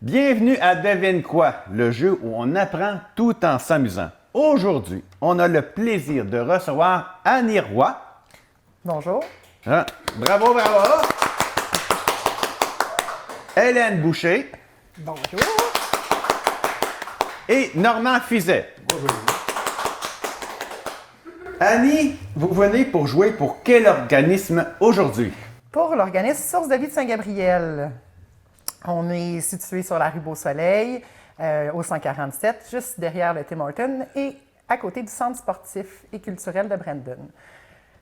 Bienvenue à Devine quoi, le jeu où on apprend tout en s'amusant. Aujourd'hui, on a le plaisir de recevoir Annie Roy. Bonjour. Ah, bravo, bravo! Hélène Boucher. Bonjour. Et Normand Fizet. Bonjour. Annie, vous venez pour jouer pour quel organisme aujourd'hui? Pour l'organisme Source de vie de Saint-Gabriel, on est situé sur la rue Beau-Soleil, au 147, juste derrière le Tim Hortons et à côté du centre sportif et culturel de Brandon.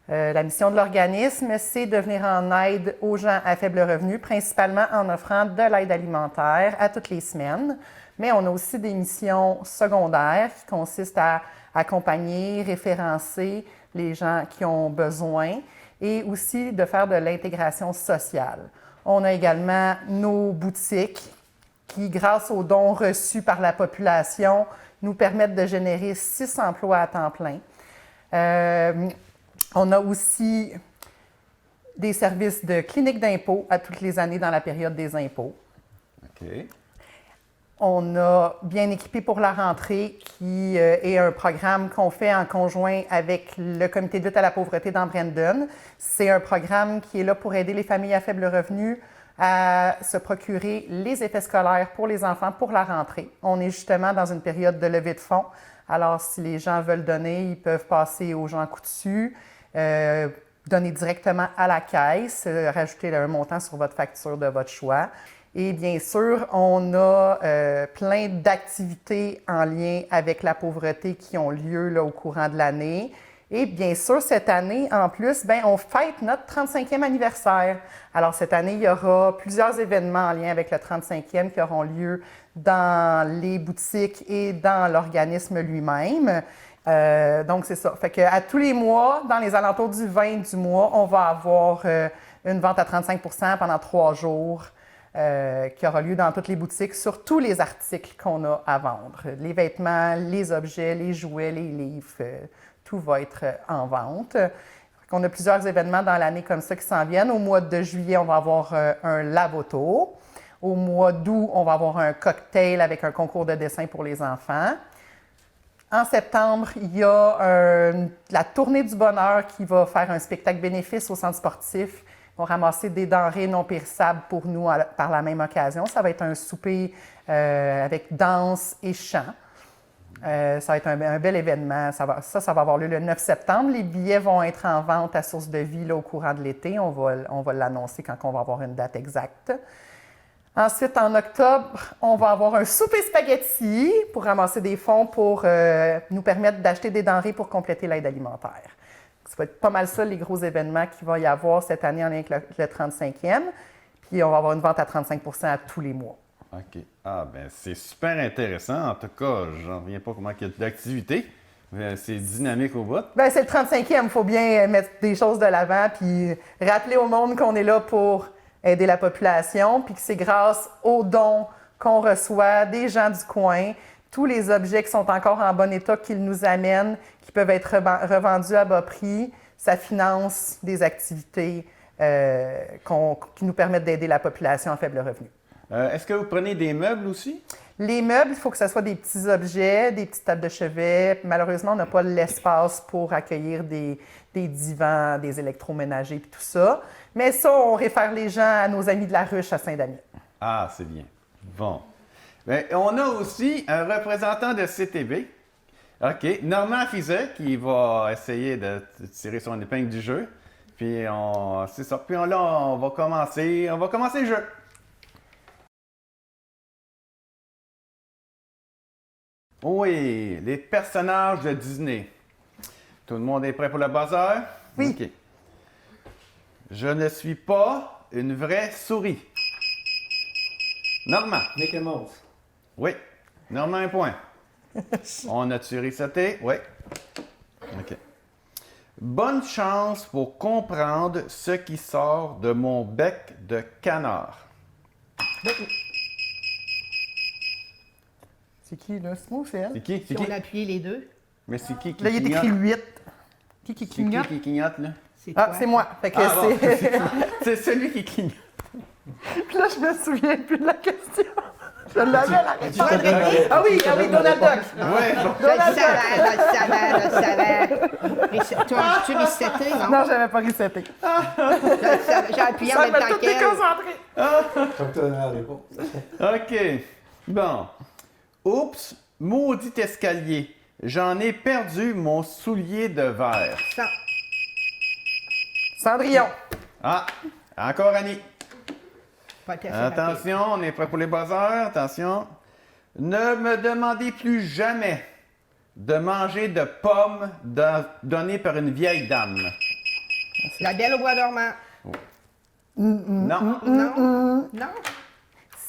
La mission de l'organisme, c'est de venir en aide aux gens à faible revenu, principalement en offrant de l'aide alimentaire à toutes les semaines. Mais on a aussi des missions secondaires qui consistent à accompagner, référencer les gens qui ont besoin et aussi de faire de l'intégration sociale. On a également nos boutiques qui, grâce aux dons reçus par la population, nous permettent de générer 6 emplois à temps plein. On a aussi des services de clinique d'impôts à toutes les années dans la période des impôts. OK. On a Bien équipé pour la rentrée, qui est un programme qu'on fait en conjoint avec le comité de lutte à la pauvreté dans Brandon. C'est un programme qui est là pour aider les familles à faible revenu à se procurer les effets scolaires pour les enfants pour la rentrée. On est justement dans une période de levée de fonds. Alors, si les gens veulent donner, ils peuvent passer aux gens coutus, donner directement à la caisse, rajouter un montant sur votre facture de votre choix. Et bien sûr, on a plein d'activités en lien avec la pauvreté qui ont lieu là, au courant de l'année. Et bien sûr, cette année, en plus, on fête notre 35e anniversaire. Alors, cette année, il y aura plusieurs événements en lien avec le 35e qui auront lieu dans les boutiques et dans l'organisme lui-même. Donc, c'est ça. Fait qu'à tous les mois, dans les alentours du 20 du mois, on va avoir une vente à 35 % pendant 3 jours. Qui aura lieu dans toutes les boutiques sur tous les articles qu'on a à vendre. Les vêtements, les objets, les jouets, les livres, tout va être en vente. On a plusieurs événements dans l'année comme ça qui s'en viennent. Au mois de juillet, on va avoir un lave-auto. Au mois d'août, on va avoir un cocktail avec un concours de dessin pour les enfants. En septembre, il y a la Tournée du bonheur qui va faire un spectacle bénéfice au centre sportif. Ils vont ramasser des denrées non périssables pour nous par la même occasion. Ça va être un souper avec danse et chant. Ça va être un bel événement. Ça va avoir lieu le 9 septembre. Les billets vont être en vente à Source de vie là, au courant de l'été. On va l'annoncer quand on va avoir une date exacte. Ensuite, en octobre, on va avoir un souper spaghetti pour ramasser des fonds pour nous permettre d'acheter des denrées pour compléter l'aide alimentaire. Ça va être pas mal ça, les gros événements qu'il va y avoir cette année en lien avec le 35e. Puis, on va avoir une vente à 35 % à tous les mois. OK. Ah, ben c'est super intéressant. En tout cas, j'en reviens pas comment il y a d'activité. C'est dynamique au bout. C'est le 35e. Il faut bien mettre des choses de l'avant puis rappeler au monde qu'on est là pour aider la population puis que c'est grâce aux dons qu'on reçoit des gens du coin, tous les objets qui sont encore en bon état qu'ils nous amènent, qui peuvent être revendus à bas prix, ça finance des activités qui nous permettent d'aider la population à faible revenu. Est-ce que vous prenez des meubles aussi? Les meubles, il faut que ce soit des petits objets, des petites tables de chevet. Malheureusement, on n'a pas l'espace pour accueillir des divans, des électroménagers et tout ça. Mais ça, on réfère les gens à nos amis de la ruche à Saint-Damien. Ah, c'est bien. Bon. Bien, on a aussi un représentant de CTB. OK. Normand Fizet qui va essayer de tirer son épingle du jeu. Puis, c'est ça. Puis là, on va commencer le jeu. Oui, les personnages de Disney. Tout le monde est prêt pour le buzzer? Oui. OK. Je ne suis pas une vraie souris. Normand. Mickey Mouse. Oui. Normand, un point. On a-tu reseté? Oui. OK. Bonne chance pour comprendre ce qui sort de mon bec de canard. C'est qui, là? C'est moi ou c'est elle? C'est qui? C'est Si qui? on a appuyé les deux, Mais c'est qui Là, il est clignote? écrit 8. Qui C'est clignote? qui clignote, là? c'est Ah, toi. c'est moi. Fait que Ah, bon. c'est... C'est celui qui clignote. Puis là, je me souviens plus de la question. Je l'avais, la réponse. Ouais, Ah oui, Donald Duck. Ouais, bon. Je le savais. Tu reseté, non? Non, j'avais pas reseté. Je le savais. J'ai appuyé en Ça même m'a temps tout qu'elle. déconcentré. Comme tu as la réponse. OK. Bon. Oups, maudit escalier. J'en ai perdu mon soulier de verre. Ça. Cendrillon. Ah, encore Annie. Pas été assez rapide. Attention, on est prêt pour les buzzers. Attention. Ne me demandez plus jamais de manger de pommes données par une vieille dame. La Belle au bois dormant. Non. Non? Non?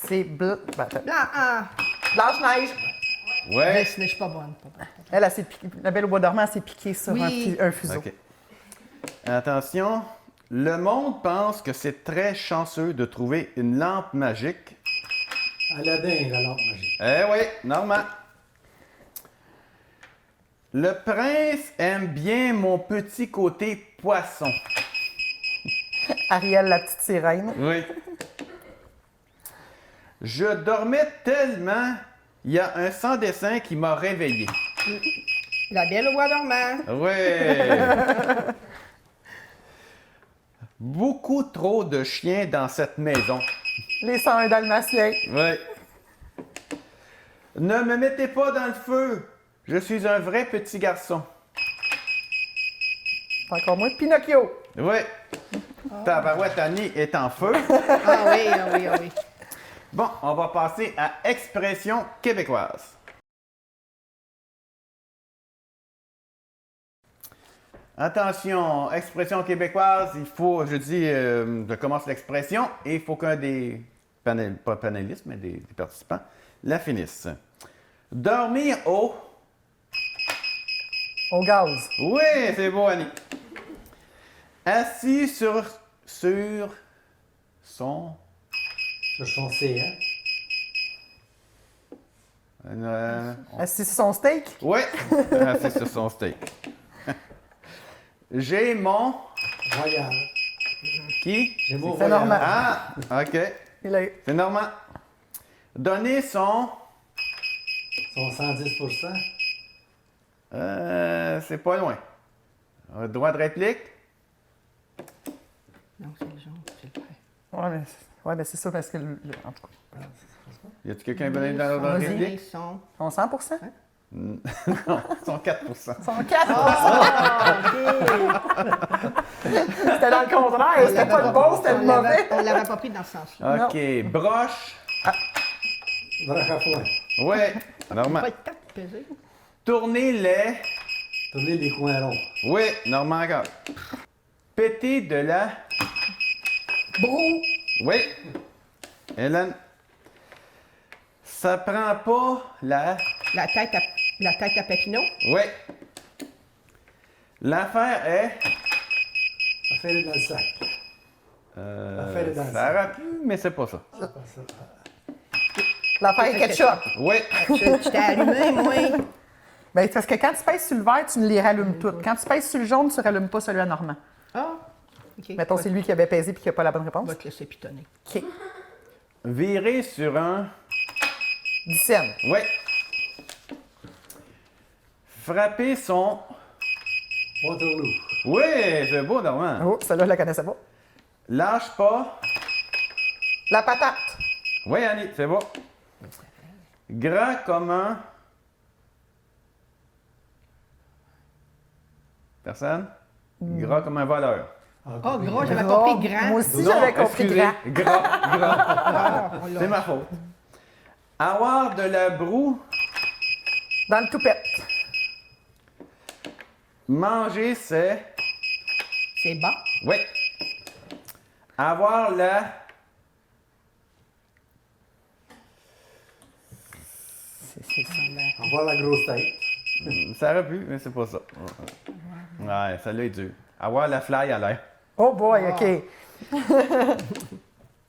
C'est Blanc, ah. Blanche-Neige. Ouais. Je suis pas bonne. Elle s'est piquée. La Belle au bois dormant, elle s'est piquée sur Oui. un fuseau. OK. Attention. Le monde pense que c'est très chanceux de trouver une lampe magique. Aladdin, la lampe magique. Eh oui, Normand. Le prince aime bien mon petit côté poisson. Ariel, la petite sirène. Oui. Je dormais tellement, il y a un sans-dessin qui m'a réveillé. La Belle au bois dormant. Oui. Beaucoup trop de chiens dans cette maison. Les 101 dalmatiens. Oui. Ne me mettez pas dans le feu. Je suis un vrai petit garçon. Encore moins Pinocchio. Oui. Tabarouette Annie est en feu. Ah oui, ah oui, ah oui. Bon, on va passer à expression québécoise. Attention, expression québécoise, il faut, je commence l'expression et il faut qu'un des pas panélistes, mais des participants la finisse. Dormir au... Au gaz. Oui, c'est beau, Annie. Assis sur son... Sur son C, hein? Assis sur son steak. Oui, assis sur son steak. J'ai mon... Royal. Qui? J'ai mon C'est Royal. normal. Ah, OK. Il a eu. C'est normal. Donner son... Son 110%. C'est pas loin. Droit de réplique? Non, c'est le jaune, c'est le vert. Ouais, mais c'est ça parce que. En tout cas. Y a-tu quelqu'un qui a donné dans l'ordre de Vas-y. réplique? Ils sont... Son 100 Non, ils sont 4 Son 4 Ah, OK. C'était dans le contraire. C'était pas le bon, c'était le mauvais. On l'avait pas pris dans ce sens-là. OK. Broche. Broche à foin. Oui, Pas normal. le temps de peser. Tourner les... Tourner les coins ronds. Oui, normal encore. Péter de la... Brou. Oui. Hélène. Ça prend pas la... La tête à Papineau. Oui. L'affaire est... Affaire est dans le sac. L'affaire est dans le ça sac. aurait pu, mais c'est pas ça. L'affaire ketchup. Oui. Je t'ai allumé, moi. Ben, parce que quand tu pèses sur le vert, tu les rallumes toutes. Quand tu pèses sur le jaune, tu ne rallumes pas celui à Normand. Ah. OK. Mettons, c'est lui qui avait pesé et qui n'a pas la bonne On réponse. va te laisser pitonner. OK. Virer sur un... 10 cents. Oui. Frapper son... Waterloo. Oui, c'est beau, Normand. Oh, celle-là, je la connaissais pas. Lâche pas. La patate. Oui, Annie, c'est beau. Grand comme un... Personne? Gras comme un voleur. Oh, gros, j'avais pas pris grand. Moi aussi, Non, j'avais compris excusez, grand. Gras. Ah, on l'a- C'est ma faute. Avoir de la broue, Dans le toupette. manger, c'est... C'est bas. Oui. Avoir la... C'est ça, là. Avoir la grosse tête. Ça aurait pu, mais c'est pas ça. Ouais, celle-là est dure. Avoir la fly à l'air. Oh boy, OK.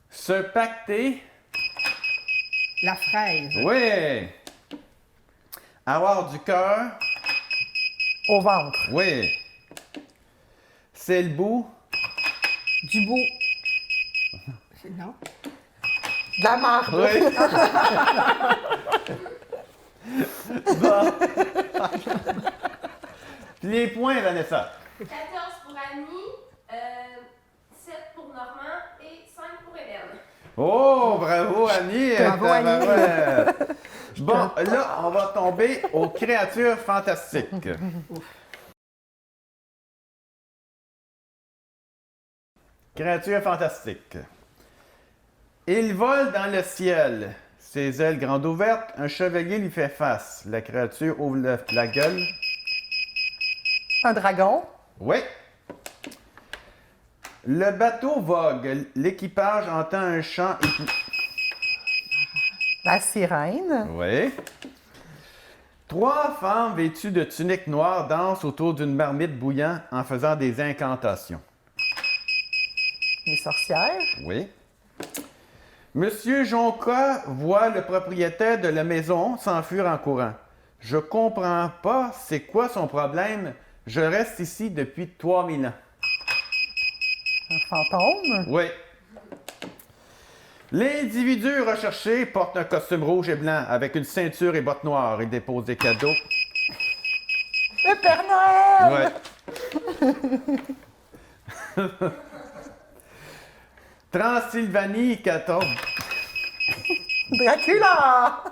Se pacter, La fraise. oui. Avoir du cœur, Au ventre. oui. C'est le bout, Du bout. Non? De la marde. Oui. Bon. Puis les points, Vanessa. 14 pour Annie, 7 pour Normand et 5 pour Hélène. Oh, bravo Annie! Bravo, Annie. Tabarouette. Bon, là, on va tomber aux créatures fantastiques. Créatures fantastiques. Il vole dans le ciel. Ses ailes grandes ouvertes, un chevalier lui fait face. La créature ouvre la gueule. Un dragon. Oui. Le bateau vogue. L'équipage entend un chant. La sirène. Oui. 3 femmes vêtues de tuniques noires dansent autour d'une marmite bouillant en faisant des incantations. Les sorcières. Oui. Monsieur Jonca voit le propriétaire de la maison s'enfuir en courant. Je comprends pas c'est quoi son problème. Je reste ici depuis 3000 ans. Un fantôme. Oui. L'individu recherché porte un costume rouge et blanc avec une ceinture et bottes noires. Il dépose des cadeaux. Le Père Noël. Ouais. Transylvanie 14. Dracula.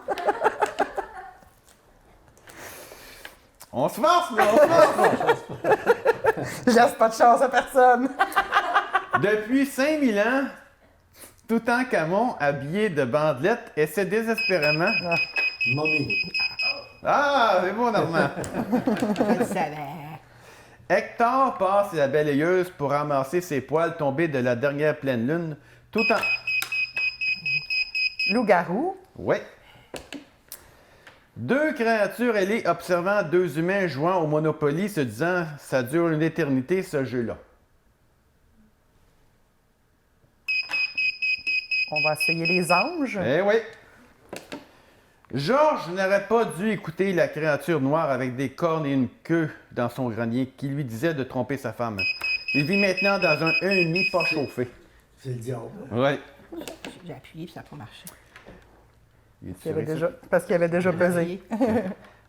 On se force, là, on se force. Je laisse pas de chance à personne. Depuis 5000 ans, Toutankhamon, habillé de bandelettes, essaie désespérément. Mommy. Ah, c'est bon, Normand. Je le savais. Hector passe la balayeuse pour ramasser ses poils tombés de la dernière pleine lune, tout en... Loup-garou. Oui. 2 créatures ailées observant 2 humains jouant au Monopoly, se disant « ça dure une éternité, ce jeu-là ». On va essayer les anges. Eh oui. Georges n'aurait pas dû écouter la créature noire avec des cornes et une queue dans son grenier qui lui disait de tromper sa femme. Il vit maintenant dans un 1,5 pas chauffé. C'est le diable. Oui. J'ai appuyé puis ça n'a pas marché. Parce qu'il avait déjà pesé.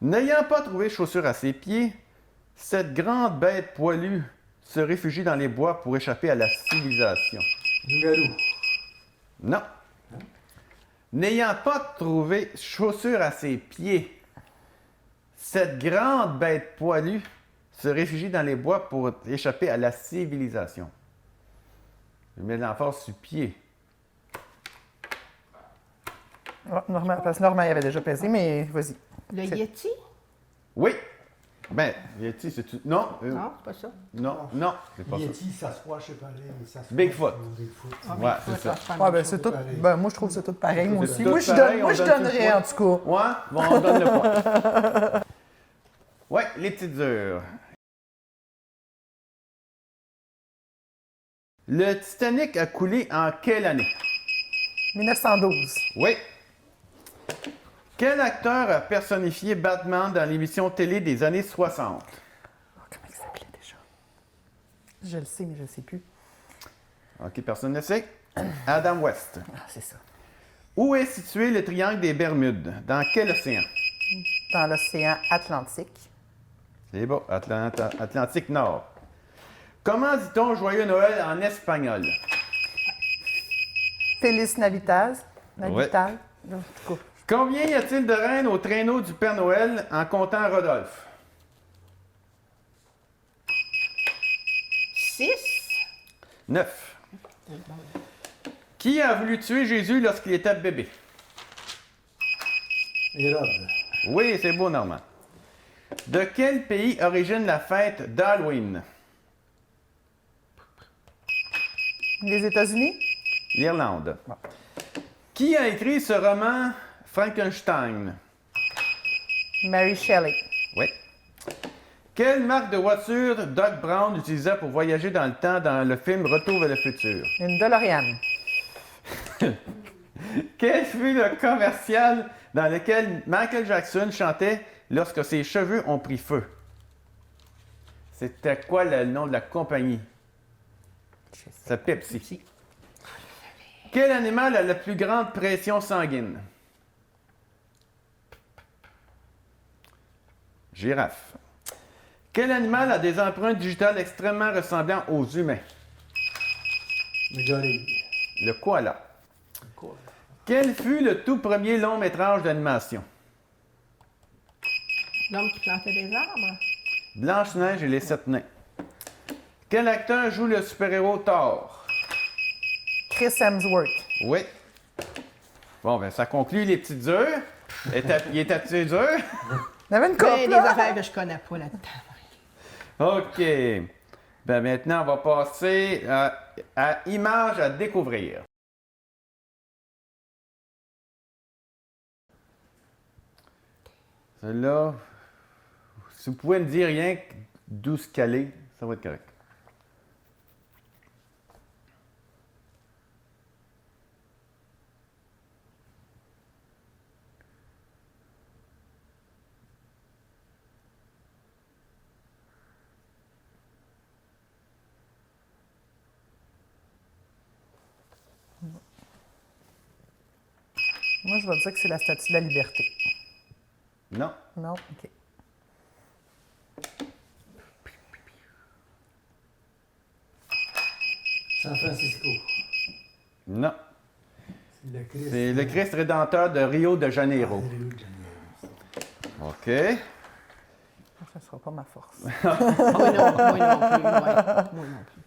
N'ayant pas trouvé chaussures à ses pieds, cette grande bête poilue se réfugie dans les bois pour échapper à la civilisation. Loup-garou. Non. N'ayant pas trouvé chaussures à ses pieds, cette grande bête poilue se réfugie dans les bois pour échapper à la civilisation. Je mets l'emphase sur pied. Oh, parce que Normand il avait déjà pesé, mais vas-y. Le C'est- Yeti? Oui. Ben, Yeti, c'est-tu... Non. Non, c'est pas ça. Non, c'est pas ça. Yeti, ça se voit, je sais pas, ça se Bigfoot. Bigfoot. Ah, Ouais, mais c'est ça. c'est pas Ouais, la ben même c'est chose. tout. pareil. Ben, moi, je trouve que c'est tout pareil, moi C'est aussi. tout Moi, je pareil, moi, on je donne tout le donnerais, point. en tout cas. Ouais, bon, on donne le point. Ouais, les petites dures. Le Titanic a coulé en quelle année? 1912. Oui. Quel acteur a personnifié Batman dans l'émission télé des années 60? Oh, comment il s'appelait déjà? Je le sais, mais je ne sais plus. OK, personne ne sait. Adam West. Ah, c'est ça. Où est situé le triangle des Bermudes? Dans quel océan? Dans l'océan Atlantique. C'est bon, Atlantique Nord. Comment dit-on Joyeux Noël en espagnol? Feliz Navidad. Navidad. En tout cas. Combien y a-t-il de reines au traîneau du Père Noël en comptant Rodolphe? 6? 9. Qui a voulu tuer Jésus lorsqu'il était bébé? Hérode. Oui, c'est beau, Normand. De quel pays origine la fête d'Halloween? Les États-Unis? L'Irlande. Qui a écrit ce roman Frankenstein? Mary Shelley. Oui. Quelle marque de voiture Doc Brown utilisa pour voyager dans le temps dans le film Retour vers le futur? Une DeLorean. Quel fut le commercial dans lequel Michael Jackson chantait lorsque ses cheveux ont pris feu? C'était quoi le nom de la compagnie? C'est Pepsi. Quel animal a la plus grande pression sanguine? Girafe. Quel animal a des empreintes digitales extrêmement ressemblant aux humains? Le gorille. Le koala. Quoi? Quel fut le tout premier long métrage d'animation? L'homme qui plantait des arbres. Blanche-Neige et les Sept Nains. Quel acteur joue le super-héros Thor? Chris Hemsworth. Oui. Bon, ben ça conclut les petites heures. Il était dur? Il y avait une Mais couple, des là. affaires que je connais pas là-dedans. OK. Ben maintenant, on va passer à images à découvrir. Celle-là, si vous pouvez me dire rien que d'où se caler, ça va être correct. Moi, je vais dire que c'est la Statue de la Liberté. Non. Non? OK. San Francisco. Non. C'est le Christ. C'est le Christ rédempteur de Rio de Janeiro. Rio de Janeiro. OK. Ça sera pas ma force. Moi non plus. Ouais. Moi non plus.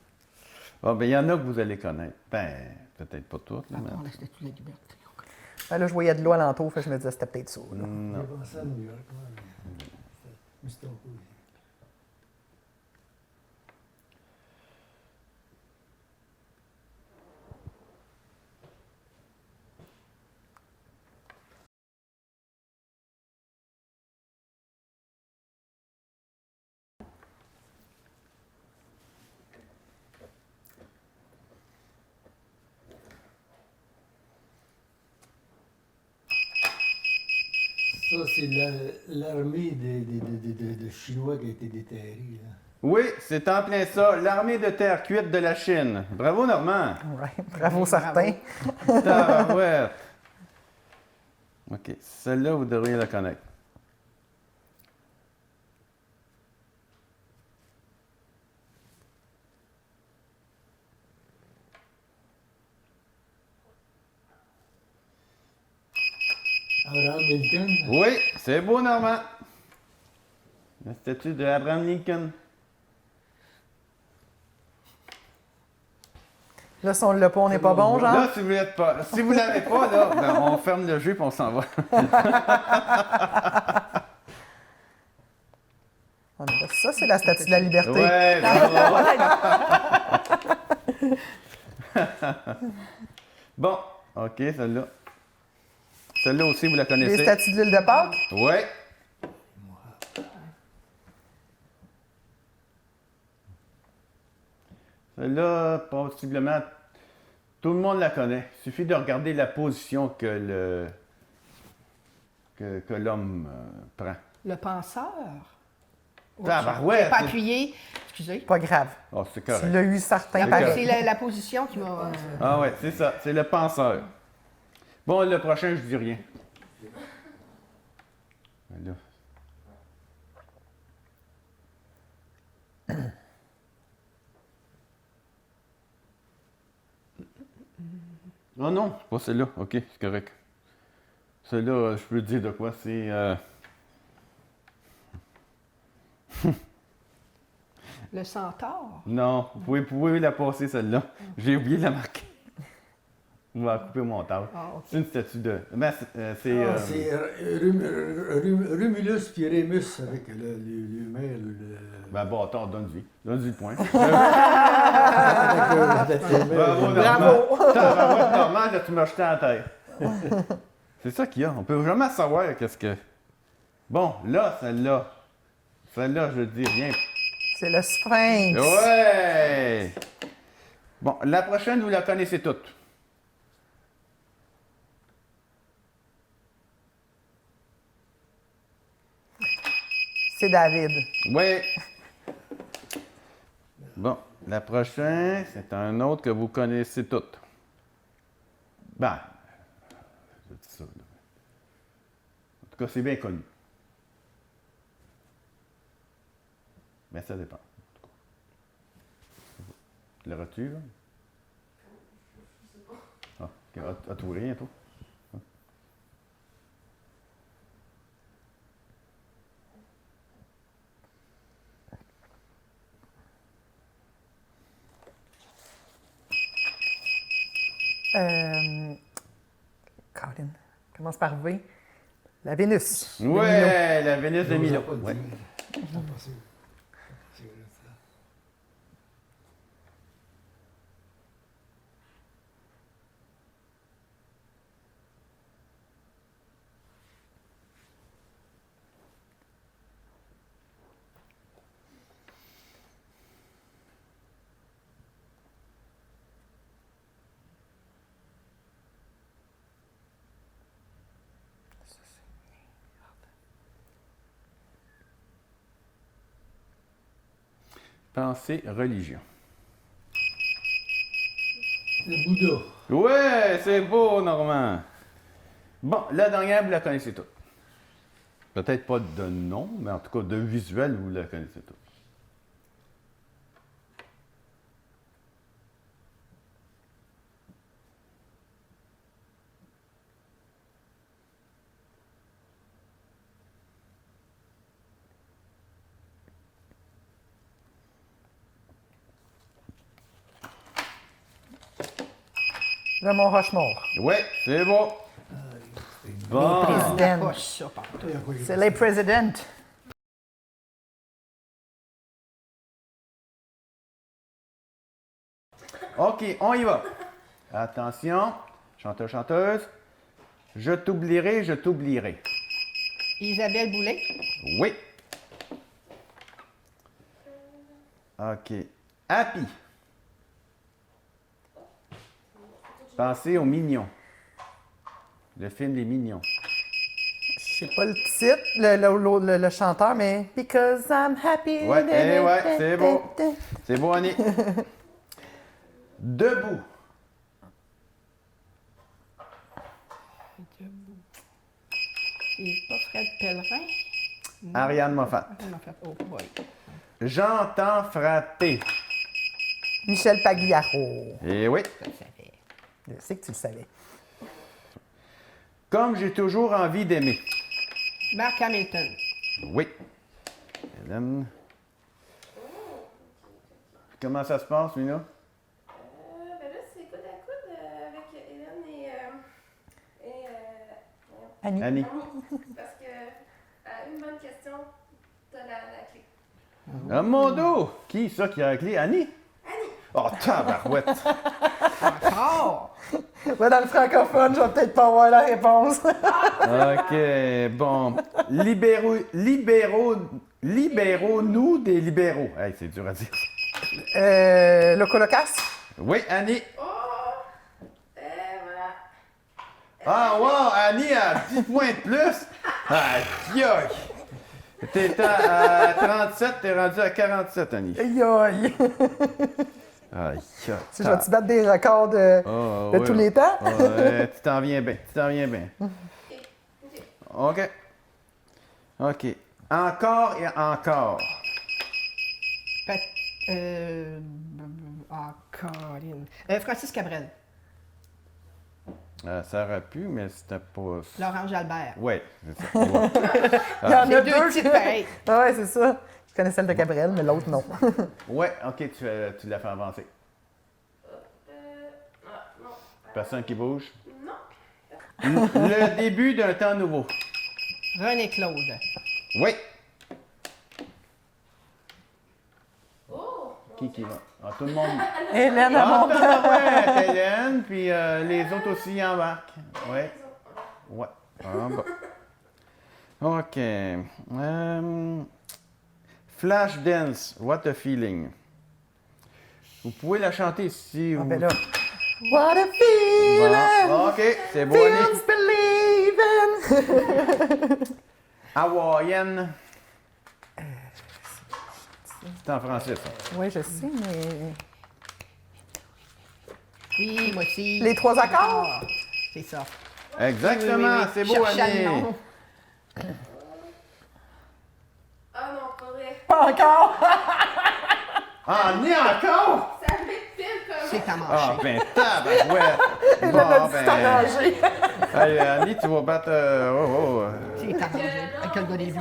Ah, ben, il y en a que vous allez connaître. Ben, peut-être pas toutes. là, À mais- part la statue de la liberté. on connaît. Ben là, je voyais de l'eau alentour, fait que je me disais c'était peut-être ça. là. J'ai pensé à New York. Ouais, mais c'était un peu. Ça, c'est l'armée de Chinois qui a été déterrée. Là. Oui, c'est en plein ça. L'armée de terre cuite de la Chine. Bravo, Normand. Ouais, bravo, certains. Tabarouette. OK. Celle-là, vous devriez la connaître. Abraham Lincoln. Oui, c'est beau, Normand. La statue de Abraham Lincoln. Là, si on l'a pas, on n'est pas bon, genre? Là, si vous l'êtes pas, si vous l'avez pas, là, ben, on ferme le jeu et on s'en va. Ah, mais ça, c'est la Statue de la Liberté. Ouais, bravo. Bon, OK, celle-là. Celle-là aussi, vous la Les connaissez. statues de l'île de Pâques? Oui. Celle-là, possiblement, tout le monde la connaît. Il suffit de regarder la position que l'homme prend. Le penseur. Tabarouette! J'ai pas appuyé. Excusez. Pas grave. Oh, c'est Tu correct. l'as eu certains C'est pareil. C'est la position qui m'a. Ah ouais, c'est ça. C'est le penseur. Bon, le prochain, je dis rien. Ben là. Non, non, c'est pas celle-là. OK, c'est correct. Celle-là, je peux te dire de quoi. C'est... Le centaure. Non, vous pouvez la passer, celle-là. J'ai oublié de la marquer. On va couper mon montage. Ah, OK. C'est une statue de... Ben, c'est... Ah, c'est Rumulus puis Rémus avec l'humain. Ben, bâtard, donne-lui. Donne-lui le point. Bravo, Bravo! Tabarouette, Normand, là, tu m'as jeté à la terre. C'est ça qu'il y a. On peut jamais savoir qu'est-ce que... Bon, là, celle-là. Celle-là, je dis rien. C'est le Sphinx. Ouais! Bon, la prochaine, vous la connaissez toutes. C'est David. Oui. Bon, la prochaine, c'est un autre que vous connaissez toutes. Ben, je dis ça. Là. En tout cas, c'est bien connu. Mais ça dépend. L'auras-tu, là? Ah, ok. As-tu rien, toi? Colin, commence par V. La Vénus. de Milo. Ouais, la Vénus de On Milo. va pas le Ouais. dire. C'est pas possible. C'est vrai, ça. Pensée, religion. Le Bouddha. Ouais, c'est beau, Normand. Bon, la dernière, vous la connaissez toutes. Peut-être pas de nom, mais en tout cas de visuel, vous la connaissez toutes. Le Mont Rochemort. Ouais, c'est beau. Bon. Président. Pas ça, partout. Toi, il y a quoi, il y a C'est pas les ça. présidents. OK, on y va. Attention, chanteur, chanteuse. Je t'oublierai, je t'oublierai. Isabelle Boulay. Oui. OK. Happy. Pensez aux Mignons. Le film Les Mignons. Je sais pas le titre, le chanteur, mais Because I'm happy. Ouais, c'est beau. C'est beau, Annie. Debout. C'est pas Fred Pellerin. Ariane Moffat. On a fait. Oh boy. J'entends frapper. Michel Pagliaro. Eh oui. Je le savais. Je sais que tu le savais. Comme j'ai toujours envie d'aimer. Mark Hamilton. Oui. Hélène. Comment ça se passe, Mina? Ben là, c'est coude à coude avec Hélène et Annie. Annie. Annie. Parce que une bonne question, t'as la clé. Ah, mon dos! Qui, ça, qui a la clé? Annie? Annie! Oh, tabarouette! Encore! Ouais, dans le francophone, je vais peut-être pas avoir la réponse. OK, bon. Libéraux-nous des libéraux. Hey, c'est dur à dire. Le colocasse. Oui, Annie. Oh! Voilà. Ah, wow! Annie a 10 points de plus. Aïe, aïe! T'étais à 37, t'es rendu à 47, Annie. Aïe, aïe. Aïe, Si je vais-tu battre des records de oui, tous les temps? Ouais, tu t'en viens bien, tu t'en viens bien. OK. OK. Encore et encore. Colin. Francis Cabrel. Ça aurait pu, mais c'était pas... Laurent Jalbert. Ouais, c'est ça. Ouais. Il y en a Les deux. deux titres pareils. Ah ouais, c'est ça. Je connais celle de Cabrel, mais l'autre, non. Ouais, OK, tu l'as fait avancer. Non. Personne qui bouge. Non. Le début d'un temps nouveau. René Claude. Oui. Oh! Qui va? Ah, tout le monde. Hélène Ah, Amont. ouais, Hélène, puis les autres aussi embarquent. Ouais. Ouais. Ah, bon. OK. Flashdance, What a Feeling. Vous pouvez la chanter si vous... Ah, ben là. What a feeling! Bon, OK, c'est beau, Annie. Feels believing! Hawaïenne. C'est en français, ça. Oui, je sais, mais. Oui, moi aussi. Les trois accords? C'est ça. Exactement, c'est beau, Cherchez Annie. le nom. Ah non, pas vrai. Pas encore! Ah, Annie encore? Ça fait pile comme. C'est à Ah, manger. ben, tabarouette. Je Bon, l'ai dit ben, arrangé. hey, Annie, tu vas battre... C'est à manger. Avec le gars des vues.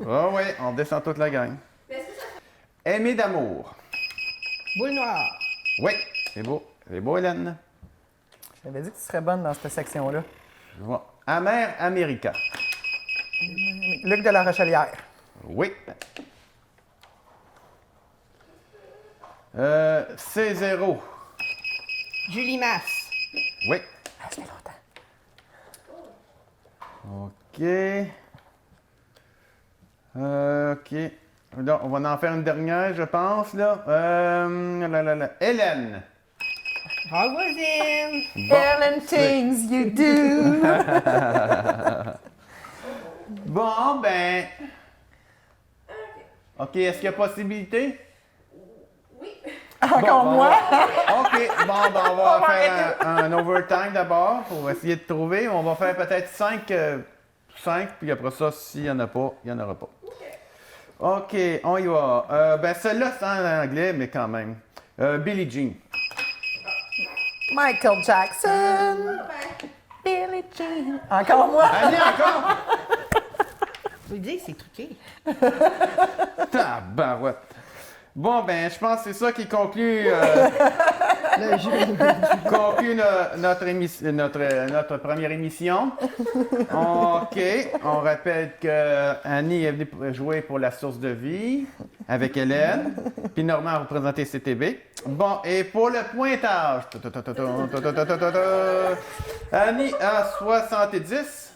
Oh, oui, on descend toute la gang. Mais est-ce que ça Aimer d'amour. Boule noire. Oui, c'est beau. C'est beau, Hélène. J'avais dit que tu serais bonne dans cette section-là. Bon. Amer America. Luc de la Rochelière. Oui. C0. Julie Masse. Oui. Ah, ça fait longtemps. OK. OK. Là, on va en faire une dernière, je pense, là. Hélène. Rock voisine. Ellen things you do. Bon, ben... OK, est-ce qu'il y a possibilité? Oui. Encore Bon, moi? OK, bon, ben, on va faire un overtime d'abord pour essayer de trouver. On va faire peut-être 5, puis après ça, s'il n'y en a pas, il n'y en aura pas. OK, on y va. Ben, celle-là, c'est en anglais, mais quand même. Billie Jean. Michael Jackson. Ben, Billie Jean. Encore moi? Annie, encore? Je vous dis, c'est truqué. Tabarouette. Bon, ben, je pense que c'est ça qui conclut, Le jeu. notre première émission. OK. On rappelle que Annie est venue jouer pour La Source de Vie avec Hélène. Puis Normand a représenté CTB. Bon, et pour le pointage, Annie a 70.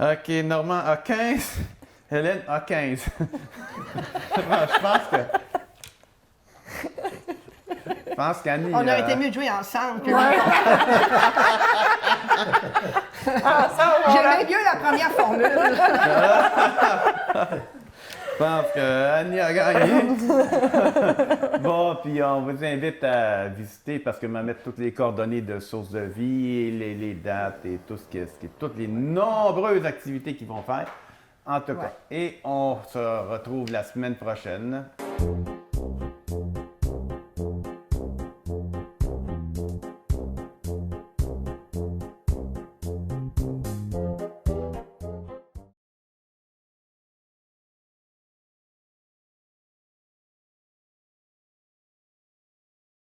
OK, Normand a 15. Hélène a 15. Je pense qu'Annie... On aurait été mieux de jouer ensemble. Que J'aimais mieux la première formule. Je pense qu'Annie a gagné. Bon, puis on vous invite à visiter parce que je vais mettre toutes les coordonnées de Source de Vie, les dates et tout toutes les nombreuses activités qu'ils vont faire. En tout cas. Et on se retrouve la semaine prochaine.